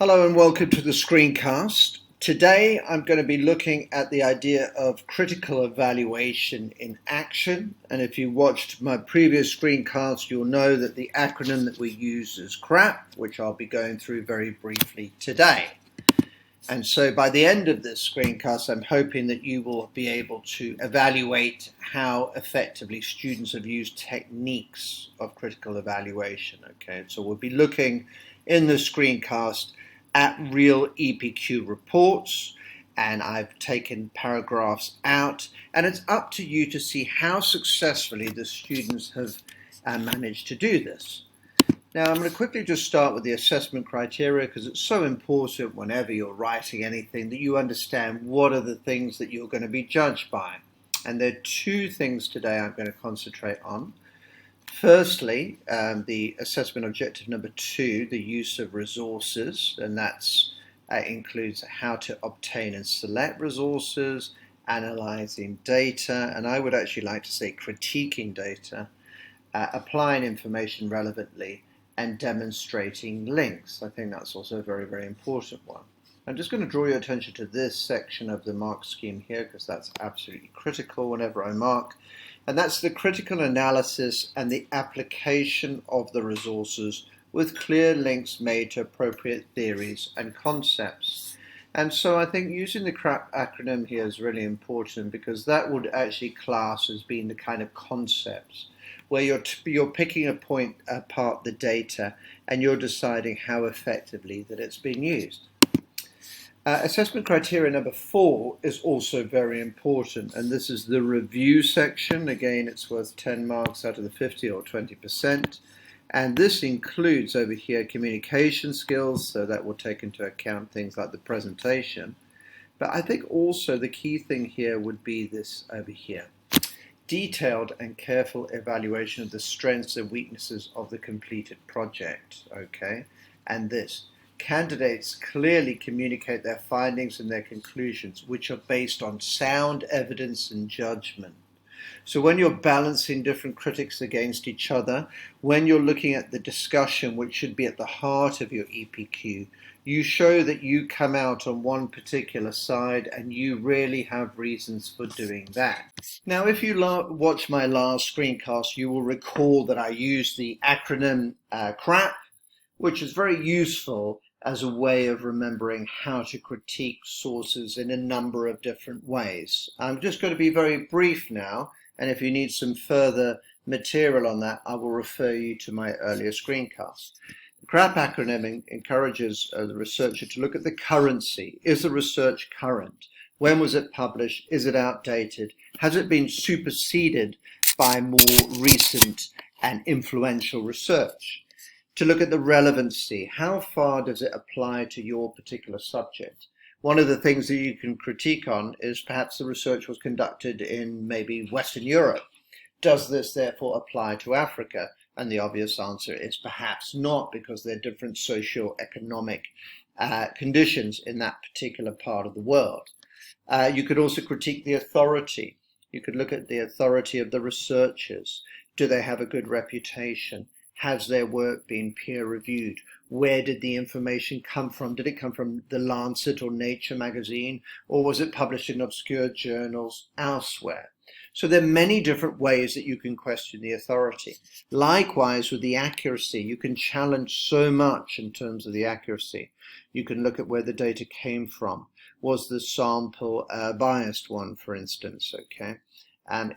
Hello and welcome to the screencast. Today I'm going to be looking at the idea of critical evaluation in action, and if you watched my previous screencast you'll know that the acronym that we use is CRAP, which I'll be going through very briefly today. And so by the end of this screencast I'm hoping that you will be able to evaluate how effectively students have used techniques of critical evaluation. Okay, so we'll be looking in the screencast at real EPQ reports, and I've taken paragraphs out, and it's up to you to see how successfully the students have managed to do this. Now I'm going to quickly just start with the assessment criteria, because it's so important whenever you're writing anything that you understand what are the things that you're going to be judged by. And there are two things today I'm going to concentrate on. Firstly, the assessment objective number 2, the use of resources, and that includes how to obtain and select resources, analyzing data, and I would actually like to say critiquing data, applying information relevantly, and demonstrating links. I think that's also a very, very important one. I'm just going to draw your attention to this section of the mark scheme here, because that's absolutely critical whenever I mark. And that's the critical analysis and the application of the resources with clear links made to appropriate theories and concepts. And so I think using the CRAP acronym here is really important, because that would actually class as being the kind of concepts where you're picking apart the data and you're deciding how effectively that it's being used. Assessment criteria number 4 is also very important, and this is the review section. Again, it's worth 10 marks out of the 50 or 20%. And this includes over here communication skills, so that will take into account things like the presentation. But I think also the key thing here would be this over here. Detailed and careful evaluation of the strengths and weaknesses of the completed project, okay? And this. Candidates clearly communicate their findings and their conclusions, which are based on sound evidence and judgment. So when you're balancing different critics against each other, when you're looking at the discussion, which should be at the heart of your EPQ, you show that you come out on one particular side and you really have reasons for doing that. Now, if you watch my last screencast, you will recall that I used the acronym CRAP, which is very useful as a way of remembering how to critique sources in a number of different ways. I'm just going to be very brief now, and if you need some further material on that, I will refer you to my earlier screencast. The CRAP acronym encourages the researcher to look at the currency. Is the research current? When was it published? Is it outdated? Has it been superseded by more recent and influential research? To look at the relevancy. How far does it apply to your particular subject? One of the things that you can critique on is perhaps the research was conducted in maybe Western Europe. Does this therefore apply to Africa? And the obvious answer is perhaps not, because there are different socio-economic conditions in that particular part of the world. You could also critique the authority. You could look at the authority of the researchers. Do they have a good reputation? Has their work been peer-reviewed? Where did the information come from? Did it come from The Lancet or Nature magazine, or was it published in obscure journals elsewhere? So there are many different ways that you can question the authority. Likewise, with the accuracy, you can challenge so much in terms of the accuracy. You can look at where the data came from. Was the sample a biased one, for instance? Okay.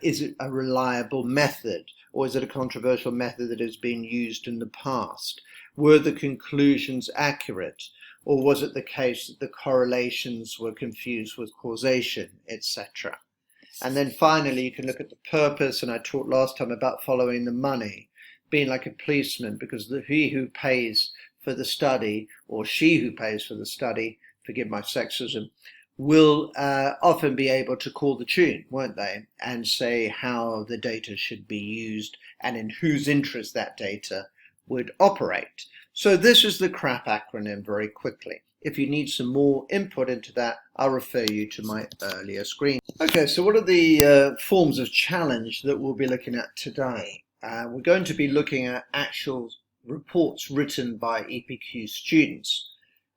Is it a reliable method, or is it a controversial method that has been used in the past? Were the conclusions accurate, or was it the case that the correlations were confused with causation, etc.? And then finally, you can look at the purpose, and I talked last time about following the money, being like a policeman, because he who pays for the study, or she who pays for the study, forgive my sexism, will often be able to call the tune, won't they, and say how the data should be used and in whose interest that data would operate. So this is the CRAP acronym very quickly. If you need some more input into that, I'll refer you to my earlier screen. Okay, so what are the forms of challenge that we'll be looking at today? We're going to be looking at actual reports written by EPQ students.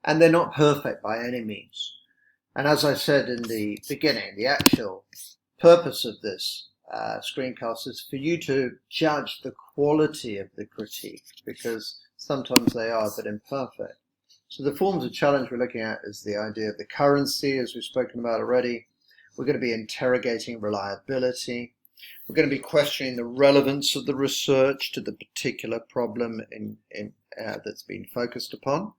and they're not perfect by any means. And as I said in the beginning, the actual purpose of this screencast is for you to judge the quality of the critique, because sometimes they are a bit imperfect. So the forms of challenge we're looking at is the idea of the currency, as we've spoken about already. We're going to be interrogating reliability. We're going to be questioning the relevance of the research to the particular problem that's been focused upon.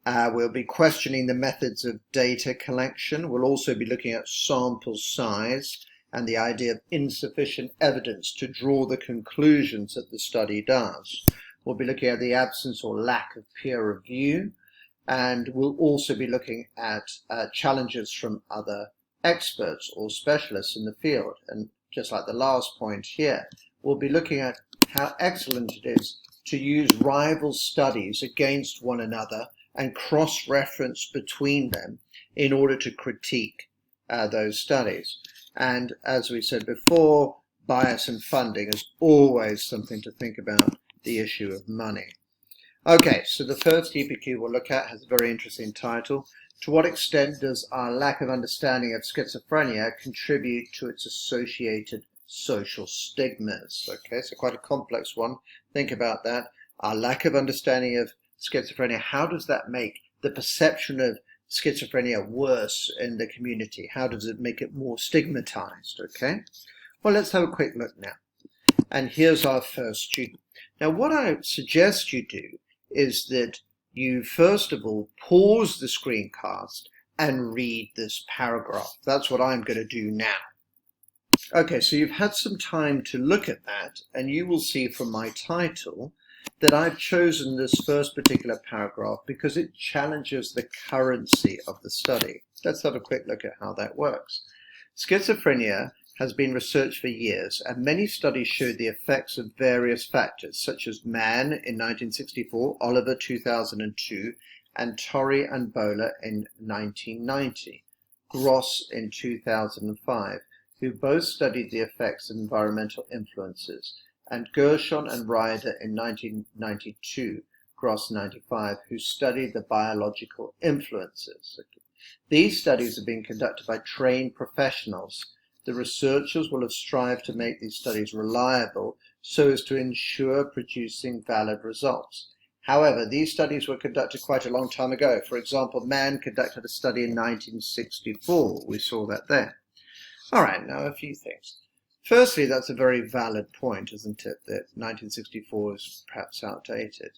We'll be questioning the methods of data collection. We'll also be looking at sample size and the idea of insufficient evidence to draw the conclusions that the study does. We'll be looking at the absence or lack of peer review, and we'll also be looking at challenges from other experts or specialists in the field. And just like the last point here, we'll be looking at how excellent it is to use rival studies against one another and cross-reference between them in order to critique those studies. And as we said before, bias and funding is always something to think about, the issue of money. Okay, so the first EPQ we'll look at has a very interesting title. To what extent does our lack of understanding of schizophrenia contribute to its associated social stigmas? Okay, so quite a complex one. Think about that. Our lack of understanding of schizophrenia, how does that make the perception of schizophrenia worse in the community? How does it make it more stigmatized? Okay, well, let's have a quick look now. And here's our first student. Now, what I suggest you do is that you first of all pause the screencast and read this paragraph. That's what I'm going to do now. Okay, so you've had some time to look at that, and you will see from my title that I've chosen this first particular paragraph because it challenges the currency of the study. Let's have a quick look at how that works. Schizophrenia has been researched for years, and many studies showed the effects of various factors, such as Mann in 1964, Oliver 2002, and Torrey and Bowler in 1990, Gross in 2005, who both studied the effects of environmental influences, and Gershon and Ryder in 1992, Gross 95, who studied the biological influences. These studies have been conducted by trained professionals. The researchers will have strived to make these studies reliable so as to ensure producing valid results. However, these studies were conducted quite a long time ago. For example, Mann conducted a study in 1964. We saw that there. All right, now a few things. Firstly, that's a very valid point, isn't it, that 1964 is perhaps outdated.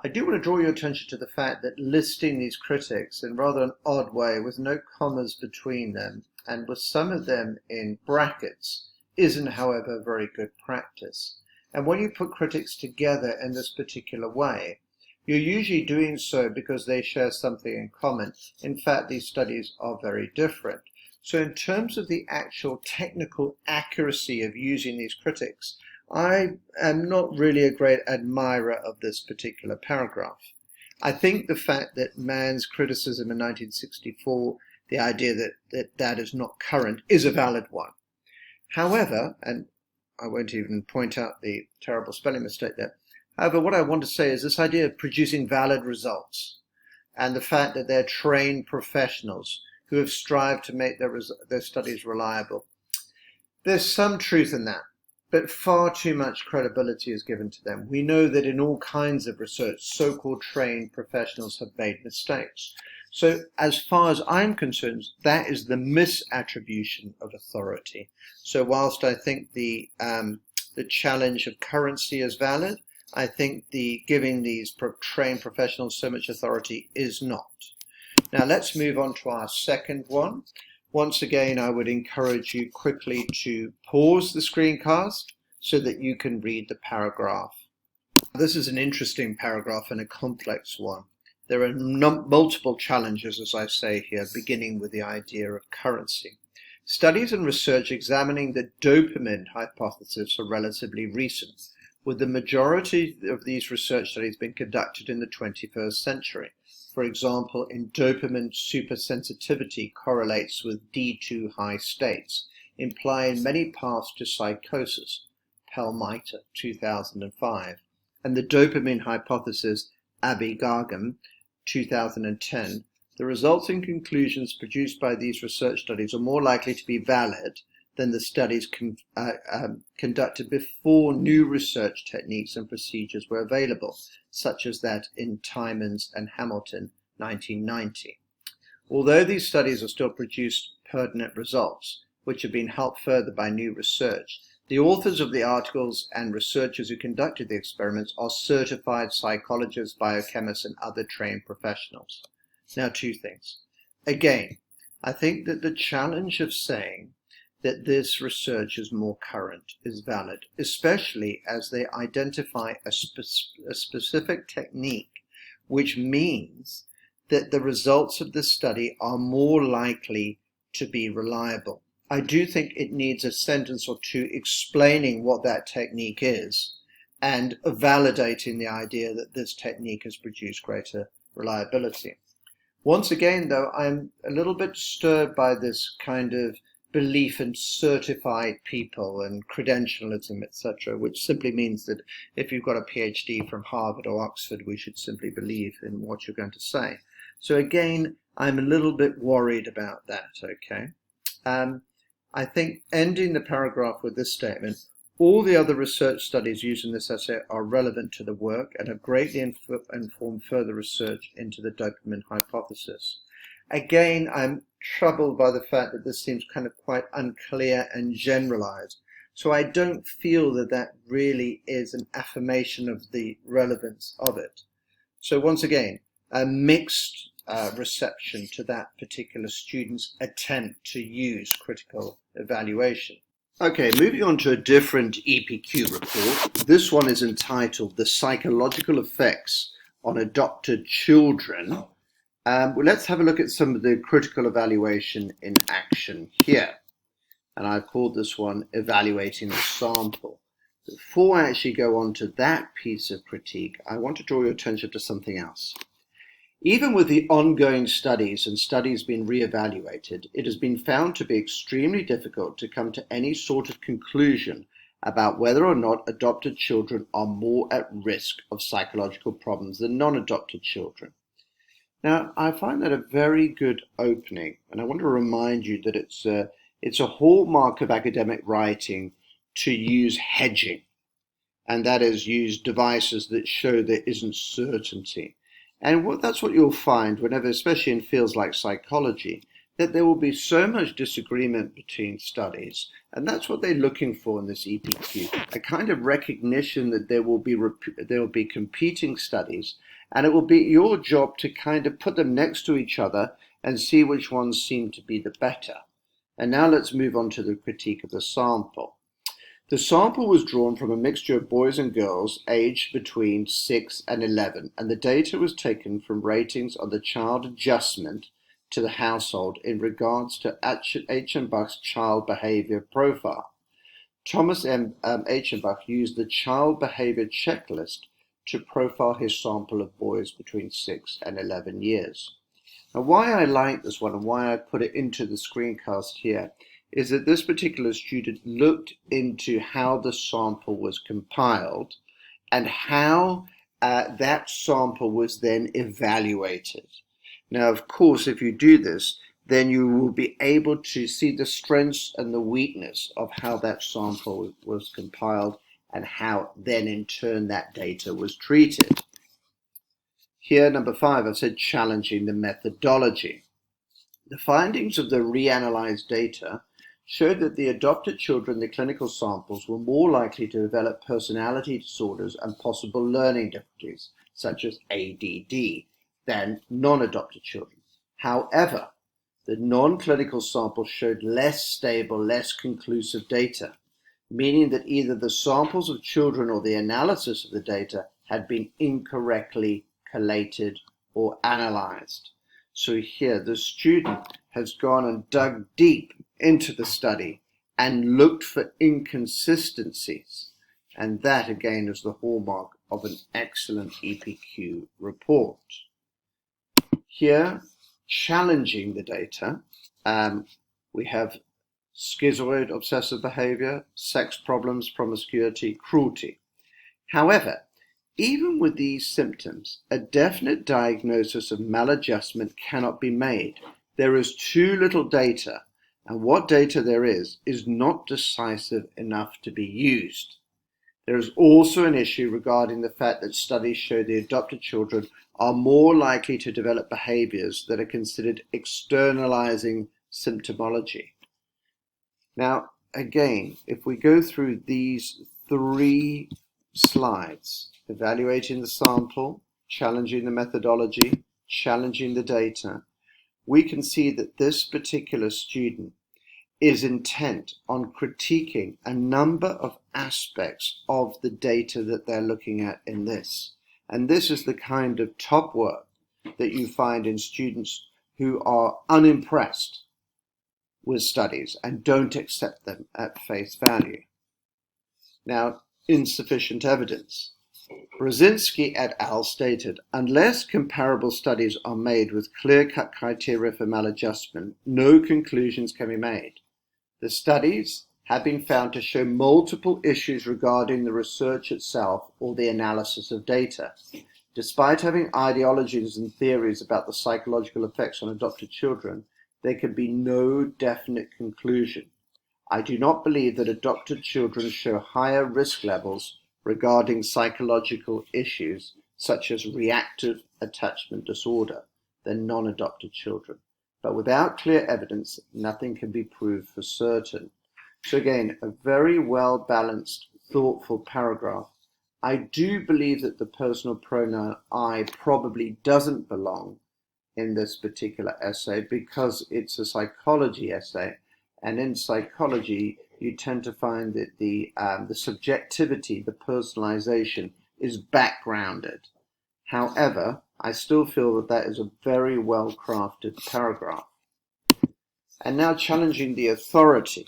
I do want to draw your attention to the fact that listing these critics in rather an odd way with no commas between them and with some of them in brackets isn't, however, very good practice. And when you put critics together in this particular way, you're usually doing so because they share something in common. In fact, these studies are very different. So in terms of the actual technical accuracy of using these critics, I am not really a great admirer of this particular paragraph. I think the fact that Mann's criticism in 1964, the idea that is not current, is a valid one. However, and I won't even point out the terrible spelling mistake there, however, what I want to say is this idea of producing valid results and the fact that they're trained professionals who have strived to make their studies reliable. There's some truth in that, but far too much credibility is given to them. We know that in all kinds of research, so-called trained professionals have made mistakes. So as far as I'm concerned, that is the misattribution of authority. So whilst I think the challenge of currency is valid, I think the giving these trained professionals so much authority is not. Now let's move on to our second one. Once again, I would encourage you quickly to pause the screencast so that you can read the paragraph. This is an interesting paragraph and a complex one. There are multiple challenges, as I say here, beginning with the idea of currency. Studies and research examining the dopamine hypothesis are relatively recent, with the majority of these research studies being conducted in the 21st century. For example, in dopamine supersensitivity correlates with D2 high states, implying many paths to psychosis, Perlmutter, 2005, and the dopamine hypothesis, Abigagam, 2010, the results and conclusions produced by these research studies are more likely to be valid than the studies conducted before new research techniques and procedures were available, such as that in Timons and Hamilton, 1990. Although these studies have still produced pertinent results, which have been helped further by new research, the authors of the articles and researchers who conducted the experiments are certified psychologists, biochemists, and other trained professionals. Now, two things. Again, I think that the challenge of saying that this research is more current is valid, especially as they identify a specific technique, which means that the results of this study are more likely to be reliable. I do think it needs a sentence or two explaining what that technique is and validating the idea that this technique has produced greater reliability. Once again, though, I'm a little bit disturbed by this kind of belief in certified people and credentialism, etc., which simply means that if you've got a PhD from Harvard or Oxford, we should simply believe in what you're going to say. So again, I'm a little bit worried about that, okay? I think ending the paragraph with this statement, all the other research studies used in this essay are relevant to the work and have greatly informed further research into the dopamine hypothesis. Again, I'm troubled by the fact that this seems kind of quite unclear and generalized. So I don't feel that that really is an affirmation of the relevance of it. So once again, a mixed reception to that particular student's attempt to use critical evaluation. Okay, moving on to a different EPQ report. This one is entitled The Psychological Effects on Adopted Children. Well, let's have a look at some of the critical evaluation in action here. And I've called this one Evaluating the Sample. Before I actually go on to that piece of critique, I want to draw your attention to something else. Even with the ongoing studies and studies being re-evaluated, it has been found to be extremely difficult to come to any sort of conclusion about whether or not adopted children are more at risk of psychological problems than non-adopted children. Now, I find that a very good opening, and I want to remind you that it's a hallmark of academic writing to use hedging, and that is use devices that show there isn't certainty. And that's what you'll find whenever, especially in fields like psychology, that there will be so much disagreement between studies, and that's what they're looking for in this EPQ, a kind of recognition that there will be competing studies, and it will be your job to kind of put them next to each other and see which ones seem to be the better. And now let's move on to the critique of the sample. The sample was drawn from a mixture of boys and girls aged between 6 and 11, and the data was taken from ratings on the child adjustment to the household in regards to H. child behavior profile. Thomas H. used the child behavior checklist to profile his sample of boys between 6 and 11 years. Now, why I like this one and why I put it into the screencast here is that this particular student looked into how the sample was compiled and how that sample was then evaluated. Now, of course, if you do this, then you will be able to see the strengths and the weakness of how that sample was compiled and how then in turn that data was treated. Here, number 5, I've said challenging the methodology. The findings of the reanalyzed data showed that the adopted children in the clinical samples were more likely to develop personality disorders and possible learning difficulties, such as ADD, than non-adopted children. However, the non-clinical sample showed less stable, less conclusive data, meaning that either the samples of children or the analysis of the data had been incorrectly collated or analyzed. So here the student has gone and dug deep into the study and looked for inconsistencies. And that again is the hallmark of an excellent EPQ report. Here, challenging the data, we have schizoid obsessive behavior, sex problems, promiscuity, cruelty. However, Even with these symptoms, a definite diagnosis of maladjustment cannot be made. There is too little data, and what data there is not decisive enough to be used. There is also an issue regarding the fact that studies show the adopted children are more likely to develop behaviors that are considered externalizing symptomology. Now, again, if we go through these 3 slides, evaluating the sample, challenging the methodology, challenging the data, we can see that this particular student is intent on critiquing a number of aspects of the data that they're looking at in this. And this is the kind of top work that you find in students who are unimpressed with studies and don't accept them at face value. Now, insufficient evidence. Brzezinski et al. Stated, unless comparable studies are made with clear-cut criteria for maladjustment, no conclusions can be made. The studies have been found to show multiple issues regarding the research itself or the analysis of data. Despite having ideologies and theories about the psychological effects on adopted children, there can be no definite conclusion. I do not believe that adopted children show higher risk levels regarding psychological issues such as reactive attachment disorder than non-adopted children. But without clear evidence, nothing can be proved for certain. So again, a very well-balanced, thoughtful paragraph. I do believe that the personal pronoun I probably doesn't belong in this particular essay because it's a psychology essay. And in psychology, you tend to find that the subjectivity, the personalization is backgrounded. However, I still feel that that is a very well-crafted paragraph. And now challenging the authority.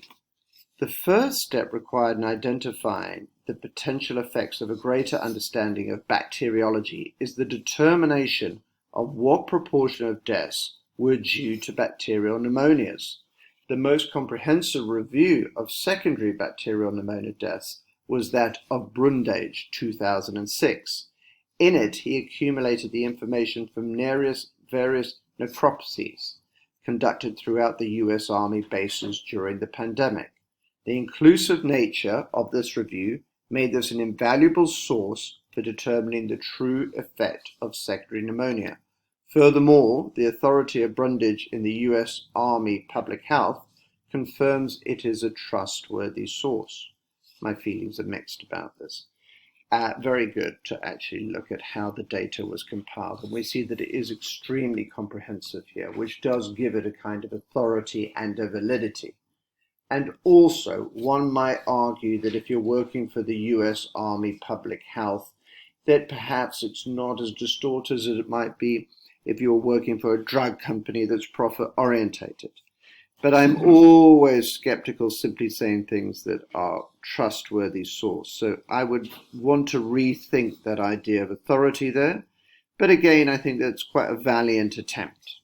The first step required in identifying the potential effects of a greater understanding of bacteriology is the determination of what proportion of deaths were due to bacterial pneumonias. The most comprehensive review of secondary bacterial pneumonia deaths was that of Brundage, 2006. In it, he accumulated the information from various necropsies conducted throughout the US Army bases during the pandemic. The inclusive nature of this review made this an invaluable source for determining the true effect of secondary pneumonia. Furthermore, the authority of Brundage in the US Army Public Health confirms it is a trustworthy source. My feelings are mixed about this. Very good to actually look at how the data was compiled, and we see that it is extremely comprehensive here, which does give it a kind of authority and a validity. And also, one might argue that if you're working for the US Army Public Health, that perhaps it's not as distorted as it might be if you're working for a drug company that's profit-orientated. But I'm always skeptical simply saying things that are trustworthy source. So I would want to rethink that idea of authority there. But again, I think that's quite a valiant attempt.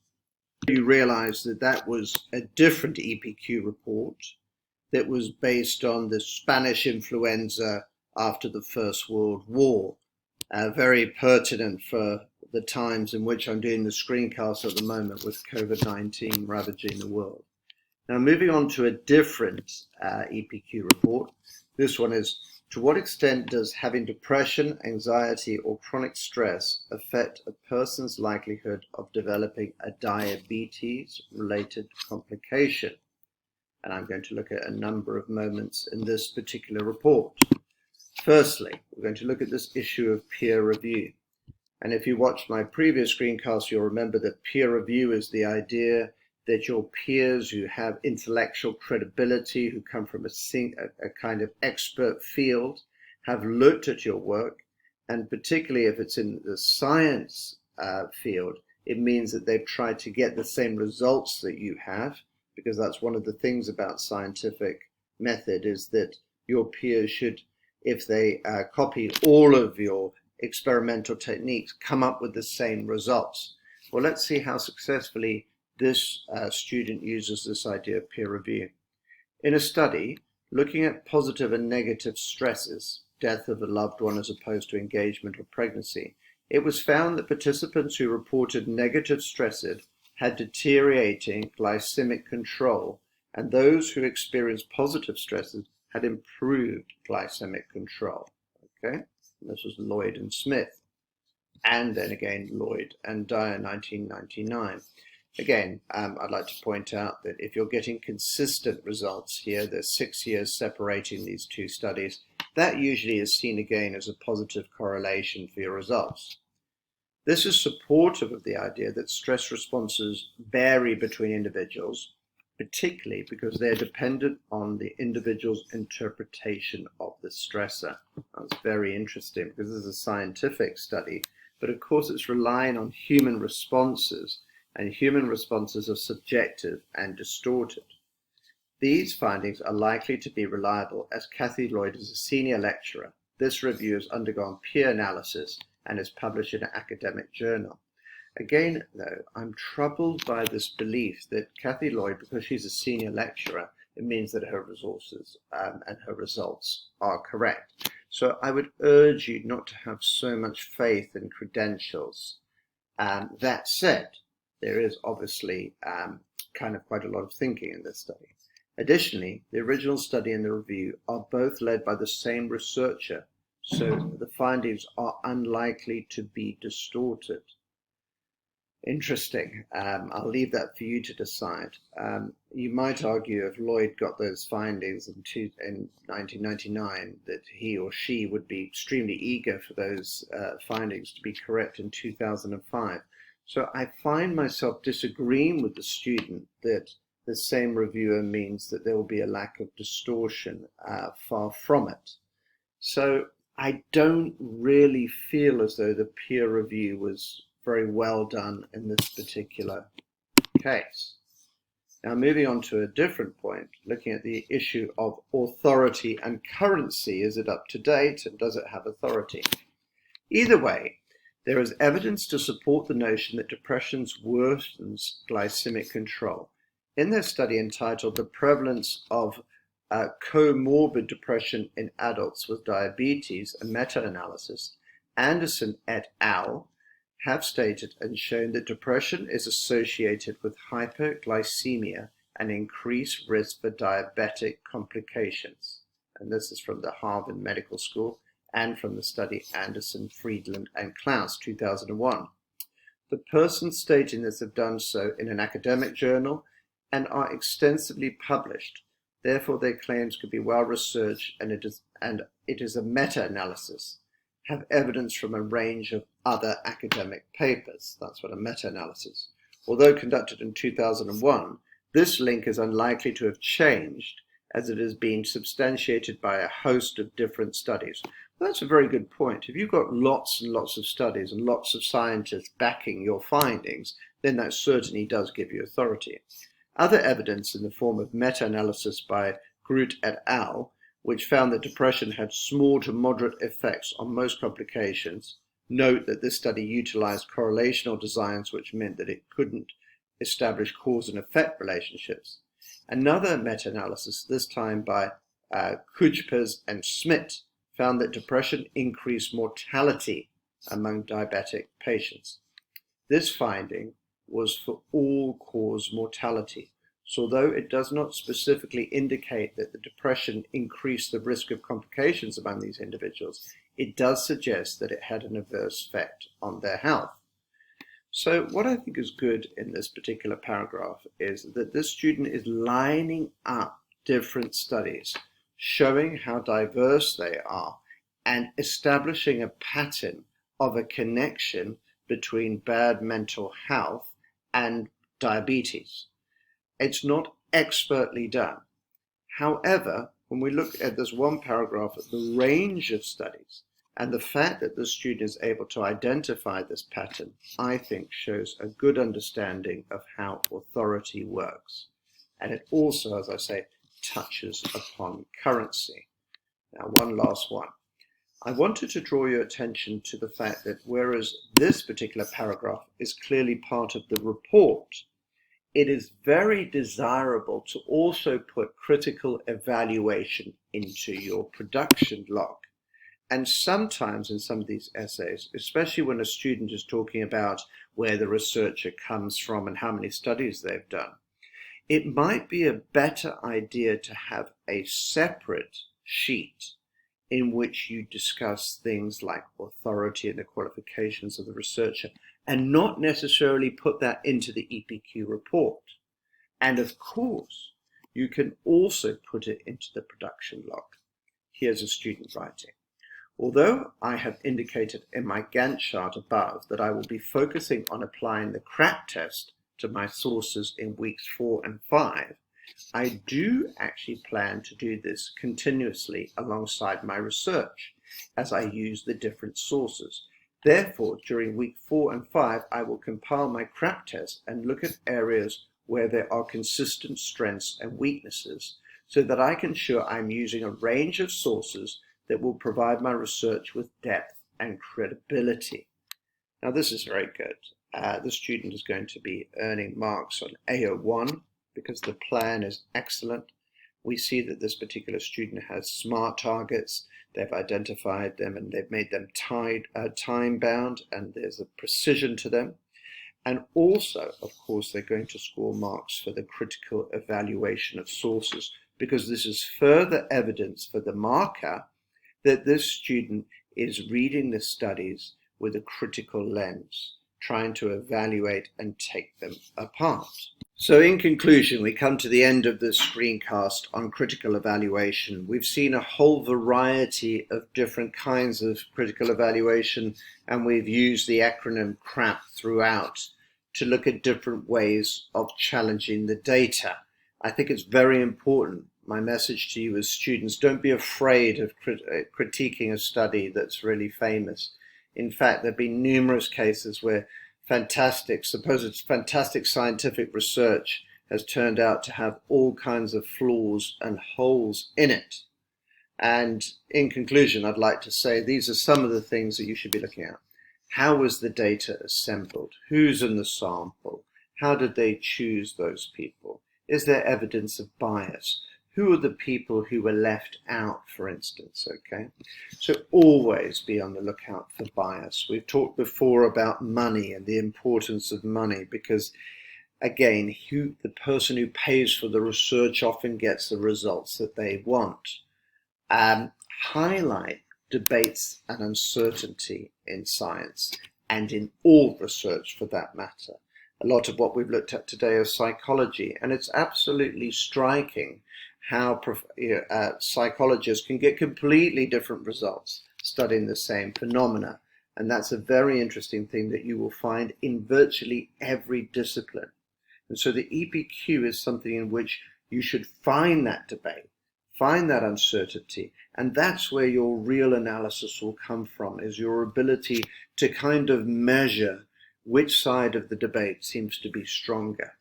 You realize that that was a different EPQ report that was based on the Spanish influenza after the First World War. Very pertinent for the times in which I'm doing the screencast at the moment with COVID-19 ravaging the world. Now, moving on to a different EPQ report. This one is, to what extent does having depression, anxiety, or chronic stress affect a person's likelihood of developing a diabetes-related complication? And I'm going to look at a number of moments in this particular report. Firstly, we're going to look at this issue of peer review. And if you watched my previous screencast, you'll remember that peer review is the idea that your peers who have intellectual credibility, who come from a kind of expert field, have looked at your work, and particularly if it's in the science field, it means that they've tried to get the same results that you have, because that's one of the things about scientific method, is that your peers should, if they copy all of your experimental techniques, come up with the same results. Well, let's see how successfully this student uses this idea of peer review. In a study looking at positive and negative stresses, death of a loved one as opposed to engagement or pregnancy, it was found that participants who reported negative stresses had deteriorating glycemic control, and those who experienced positive stresses had improved glycemic control. Okay, and this was Lloyd and Smith, and then again Lloyd and Dyer, 1999. Again, I'd like to point out that if you're getting consistent results here, there's 6 years separating these two studies, that usually is seen again as a positive correlation for your results. This is supportive of the idea that stress responses vary between individuals, particularly because they're dependent on the individual's interpretation of the stressor. That's very interesting because this is a scientific study, but of course it's relying on human responses, and human responses are subjective and distorted. These findings are likely to be reliable as Kathy Lloyd is a senior lecturer. This review has undergone peer analysis and is published in an academic journal. Again, though, I'm troubled by this belief that Kathy Lloyd, because she's a senior lecturer, it means that her resources and her results are correct. So I would urge you not to have so much faith in credentials. That said, there is obviously kind of quite a lot of thinking in this study. Additionally, the original study and the review are both led by the same researcher, so the findings are unlikely to be distorted. Interesting. I'll leave that for you to decide. You might argue if Lloyd got those findings in 1999 that he or she would be extremely eager for those findings to be correct in 2005. So I find myself disagreeing with the student that the same reviewer means that there will be a lack of distortion. Far from it. So I don't really feel as though the peer review was very well done in this particular case. Now moving on to a different point, looking at the issue of authority and currency. Is it up to date and does it have authority? Either way, there is evidence to support the notion that depression worsens glycemic control. In their study entitled The Prevalence of Comorbid Depression in Adults with Diabetes, a meta-analysis, Anderson et al. Have stated and shown that depression is associated with hyperglycemia and increased risk for diabetic complications. And this is from the Harvard Medical School and from the study Anderson, Friedland, and Klaus, 2001. The persons stating this have done so in an academic journal and are extensively published. Therefore, their claims could be well researched, and it is a meta-analysis, have evidence from a range of other academic papers. That's what a meta-analysis. Although conducted in 2001, this link is unlikely to have changed as it has been substantiated by a host of different studies. Well, that's a very good point. If you've got lots and lots of studies and lots of scientists backing your findings, then that certainly does give you authority. Other evidence in the form of meta-analysis by Groot et al., which found that depression had small to moderate effects on most complications. Note that this study utilized correlational designs, which meant that it couldn't establish cause and effect relationships. Another meta-analysis, this time by Kujpers and Smit, found that depression increased mortality among diabetic patients. This finding was for all-cause mortality. So although it does not specifically indicate that the depression increased the risk of complications among these individuals, it does suggest that it had an adverse effect on their health. So what I think is good in this particular paragraph is that this student is lining up different studies, showing how diverse they are, and establishing a pattern of a connection between bad mental health and diabetes. It's not expertly done. However, when we look at this one paragraph at the range of studies and the fact that the student is able to identify this pattern, I think shows a good understanding of how authority works. And it also, as I say, touches upon currency. Now, one last one. I wanted to draw your attention to the fact that whereas this particular paragraph is clearly part of the report, it is very desirable to also put critical evaluation into your production log. And sometimes in some of these essays, especially when a student is talking about where the researcher comes from and how many studies they've done, it might be a better idea to have a separate sheet in which you discuss things like authority and the qualifications of the researcher, and not necessarily put that into the EPQ report. And of course, you can also put it into the production log. Here's a student writing. Although I have indicated in my Gantt chart above that I will be focusing on applying the CRAP test to my sources in weeks 4 and 5, I do actually plan to do this continuously alongside my research as I use the different sources. Therefore, during week 4 and 5, I will compile my CRAP test and look at areas where there are consistent strengths and weaknesses so that I can ensure I'm using a range of sources that will provide my research with depth and credibility. Now, this is very good. The student is going to be earning marks on AO1 because the plan is excellent. We see that this particular student has SMART targets. They've identified them and they've made them time-bound, and there's a precision to them. And also, of course, they're going to score marks for the critical evaluation of sources, because this is further evidence for the marker that this student is reading the studies with a critical lens, trying to evaluate and take them apart. So in conclusion, we come to the end of this screencast on critical evaluation. We've seen a whole variety of different kinds of critical evaluation, and we've used the acronym CRAP throughout to look at different ways of challenging the data. I think it's very important. My message to you as students, don't be afraid of critiquing a study that's really famous. In fact, there have been numerous cases where supposed fantastic scientific research has turned out to have all kinds of flaws and holes in it. And in conclusion, I'd like to say these are some of the things that you should be looking at. How was the data assembled? Who's in the sample? How did they choose those people? Is there evidence of bias? Who are the people who were left out, for instance, okay? So always be on the lookout for bias. We've talked before about money and the importance of money because, again, the person who pays for the research often gets the results that they want. Highlight debates and uncertainty in science and in all research for that matter. A lot of what we've looked at today is psychology, and it's absolutely striking how psychologists can get completely different results studying the same phenomena. And that's a very interesting thing that you will find in virtually every discipline. And so the EPQ is something in which you should find that debate, find that uncertainty, and that's where your real analysis will come from, is your ability to kind of measure which side of the debate seems to be stronger.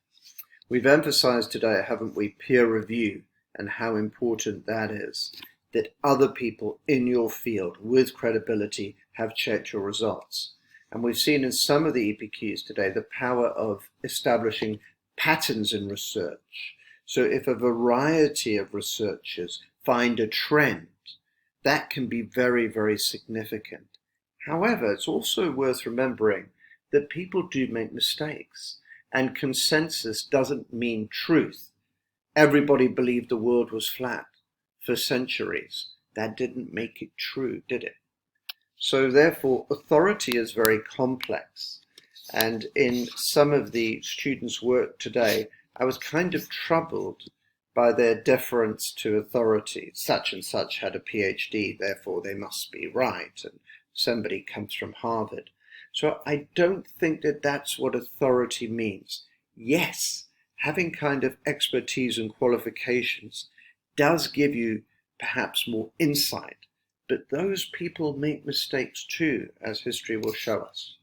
We've emphasized today, haven't we, peer review, and how important that is, that other people in your field with credibility have checked your results. And we've seen in some of the EPQs today the power of establishing patterns in research. So if a variety of researchers find a trend, that can be very, very significant. However, it's also worth remembering that people do make mistakes, and consensus doesn't mean truth. Everybody believed the world was flat for centuries. That didn't make it true, did it? So therefore, authority is very complex. And in some of the students' work today, I was kind of troubled by their deference to authority. Such and such had a PhD, therefore they must be right. And somebody comes from Harvard. So I don't think that that's what authority means. Yes, having kind of expertise and qualifications does give you perhaps more insight, but those people make mistakes too, as history will show us.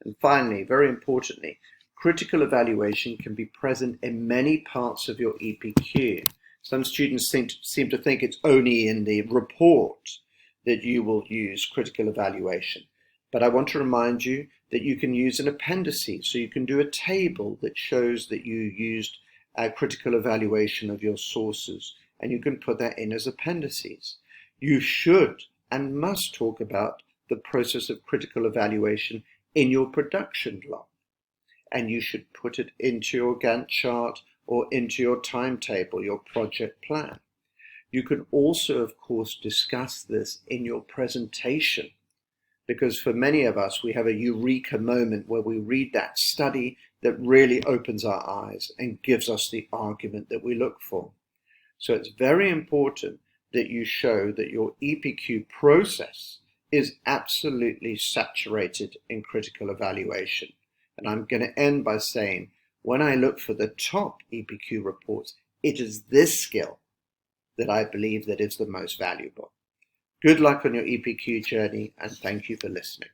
And finally, very importantly, critical evaluation can be present in many parts of your EPQ. Some students seem to think it's only in the report that you will use critical evaluation. But I want to remind you that you can use an appendices, so you can do a table that shows that you used a critical evaluation of your sources, and you can put that in as appendices. You should and must talk about the process of critical evaluation in your production log. And you should put it into your Gantt chart or into your timetable, your project plan. You can also, of course, discuss this in your presentation, because for many of us, we have a eureka moment where we read that study that really opens our eyes and gives us the argument that we look for. So it's very important that you show that your EPQ process is absolutely saturated in critical evaluation. And I'm going to end by saying, when I look for the top EPQ reports, it is this skill that I believe that is the most valuable. Good luck on your EPQ journey, and thank you for listening.